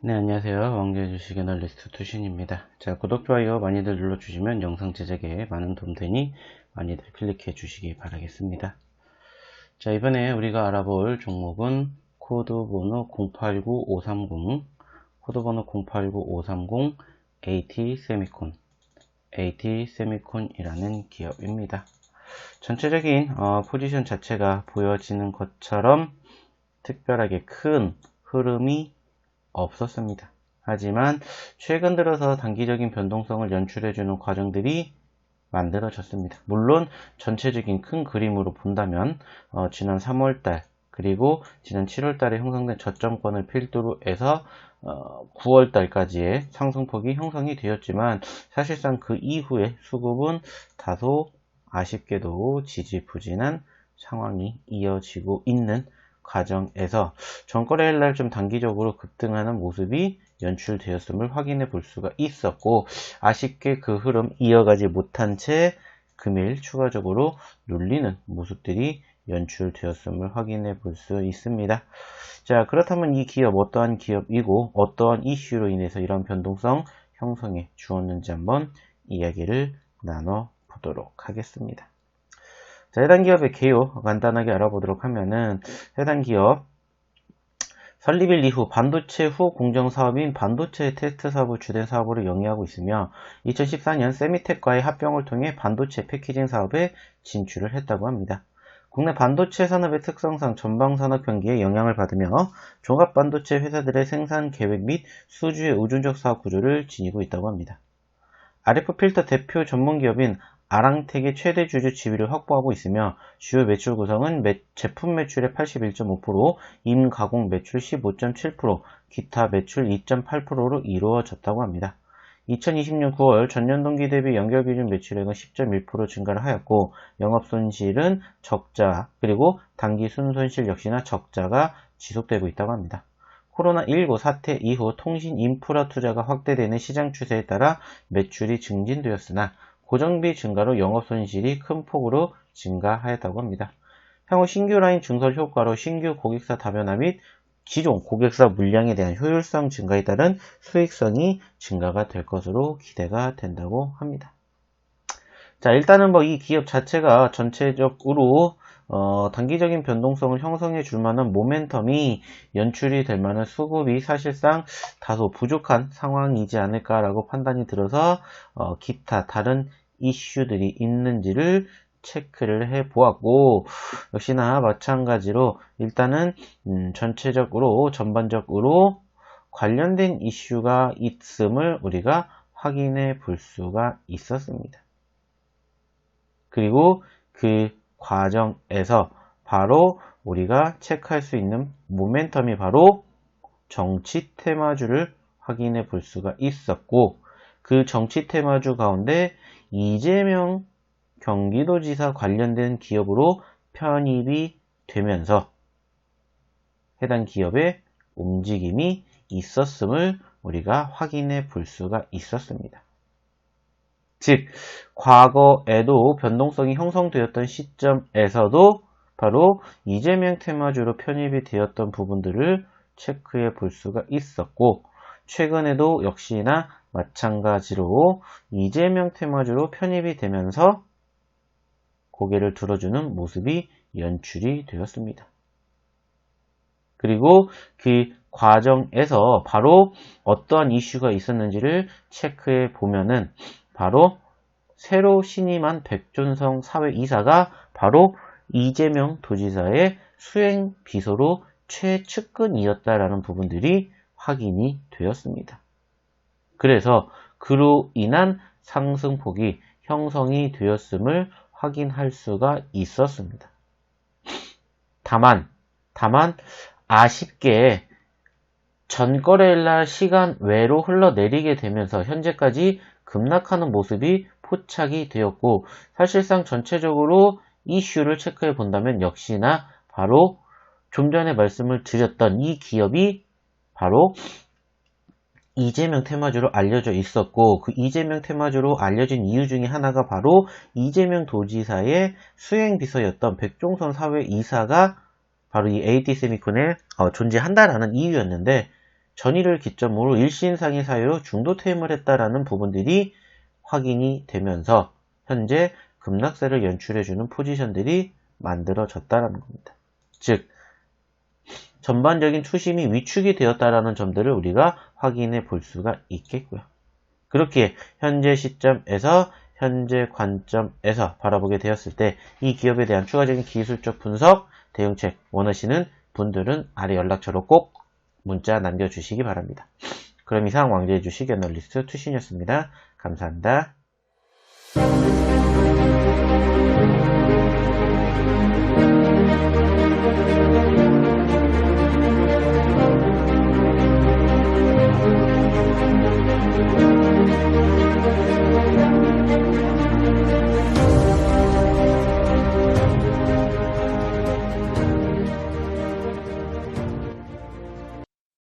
네, 안녕하세요. 왕좌의 주식 애널리스트 투신입니다. 자, 구독, 좋아요 많이들 눌러주시면 영상 제작에 많은 도움 되니 많이들 클릭해 주시기 바라겠습니다. 자, 이번에 우리가 알아볼 종목은 코드번호 089530, 코드번호 089530 AT세미콘, AT세미콘이라는 기업입니다. 전체적인 포지션 자체가 보여지는 것처럼 특별하게 큰 흐름이 없었습니다. 하지만 최근 들어서 단기적인 변동성을 연출해주는 과정들이 만들어졌습니다. 물론 전체적인 큰 그림으로 본다면 지난 3월달 그리고 지난 7월달에 형성된 저점권을 필두로 해서 9월달까지의 상승폭이 형성이 되었지만 사실상 그 이후에 수급은 다소 아쉽게도 지지부진한 상황이 이어지고 있는 과정에서 전거래일날 좀 단기적으로 급등하는 모습이 연출되었음을 확인해 볼 수가 있었고, 아쉽게 그 흐름 이어가지 못한 채 금일 추가적으로 눌리는 모습들이 연출되었음을 확인해 볼 수 있습니다. 자, 그렇다면 이 기업 어떠한 기업이고 어떠한 이슈로 인해서 이런 변동성 형성해 주었는지 한번 이야기를 나눠 보도록 하겠습니다. 자, 해당 기업의 개요 간단하게 알아보도록 하면은, 해당 기업 설립일 이후 반도체 후 공정 사업인 반도체 테스트 사업을 주된 사업으로 영위하고 있으며 2014년 세미텍과의 합병을 통해 반도체 패키징 사업에 진출을 했다고 합니다. 국내 반도체 산업의 특성상 전방 산업 경기에 영향을 받으며 종합 반도체 회사들의 생산 계획 및 수주의 의존적 사업 구조를 지니고 있다고 합니다. RF 필터 대표 전문 기업인 아랑텍의 최대 주주 지위를 확보하고 있으며 주요 매출 구성은 제품 매출의 81.5%, 임가공 매출 15.7%, 기타 매출 2.8%로 이루어졌다고 합니다. 2020년 9월 전년 동기 대비 연결 기준 매출액은 10.1% 증가를 하였고 영업손실은 적자, 그리고 당기 순손실 역시나 적자가 지속되고 있다고 합니다. 코로나19 사태 이후 통신 인프라 투자가 확대되는 시장 추세에 따라 매출이 증진되었으나 고정비 증가로 영업손실이 큰 폭으로 증가하였다고 합니다. 향후 신규 라인 증설 효과로 신규 고객사 다변화 및 기존 고객사 물량에 대한 효율성 증가에 따른 수익성이 증가가 될 것으로 기대가 된다고 합니다. 자, 일단은 이 기업 자체가 전체적으로 단기적인 변동성을 형성해 줄 만한 모멘텀이 연출이 될 만한 수급이 사실상 다소 부족한 상황이지 않을까라고 판단이 들어서 기타 다른 이슈들이 있는지를 체크를 해 보았고, 역시나 마찬가지로 일단은 전체적으로 전반적으로 관련된 이슈가 있음을 우리가 확인해 볼 수가 있었습니다. 그리고 그 과정에서 바로 우리가 체크할 수 있는 모멘텀이 바로 정치 테마주를 확인해 볼 수가 있었고, 그 정치 테마주 가운데 이재명 경기도지사 관련된 기업으로 편입이 되면서 해당 기업의 움직임이 있었음을 우리가 확인해 볼 수가 있었습니다. 즉, 과거에도 변동성이 형성되었던 시점에서도 바로 이재명 테마주로 편입이 되었던 부분들을 체크해 볼 수가 있었고, 최근에도 역시나 마찬가지로 이재명 테마주로 편입이 되면서 고개를 들어주는 모습이 연출이 되었습니다. 그리고 그 과정에서 바로 어떠한 이슈가 있었는지를 체크해 보면은 바로 새로 신임한 백준성 사회이사가 바로 이재명 도지사의 수행 비서로 최측근이었다라는 부분들이 확인이 되었습니다. 그래서 그로 인한 상승폭이 형성이 되었음을 확인할 수가 있었습니다. 다만 아쉽게 전거래일날 시간 외로 흘러내리게 되면서 현재까지 급락하는 모습이 포착이 되었고, 사실상 전체적으로 이슈를 체크해 본다면 역시나 바로 좀 전에 말씀을 드렸던 이 기업이 바로 이재명 테마주로 알려져 있었고, 그 이재명 테마주로 알려진 이유 중에 하나가 바로 이재명 도지사의 수행비서였던 백종선 사회이사가 바로 이 AT세미콘에 존재한다라는 이유였는데, 전일을 기점으로 일시인상의 사유로 중도 퇴임을 했다라는 부분들이 확인이 되면서 현재 급락세를 연출해주는 포지션들이 만들어졌다라는 겁니다. 즉 전반적인 투심이 위축이 되었다라는 점들을 우리가 확인해 볼 수가 있겠고요. 그렇게 현재 시점에서 현재 관점에서 바라보게 되었을 때 이 기업에 대한 추가적인 기술적 분석, 대응책 원하시는 분들은 아래 연락처로 꼭 문자 남겨주시기 바랍니다. 그럼 이상 왕재의 주식 애널리스트 투신이었습니다. 감사합니다.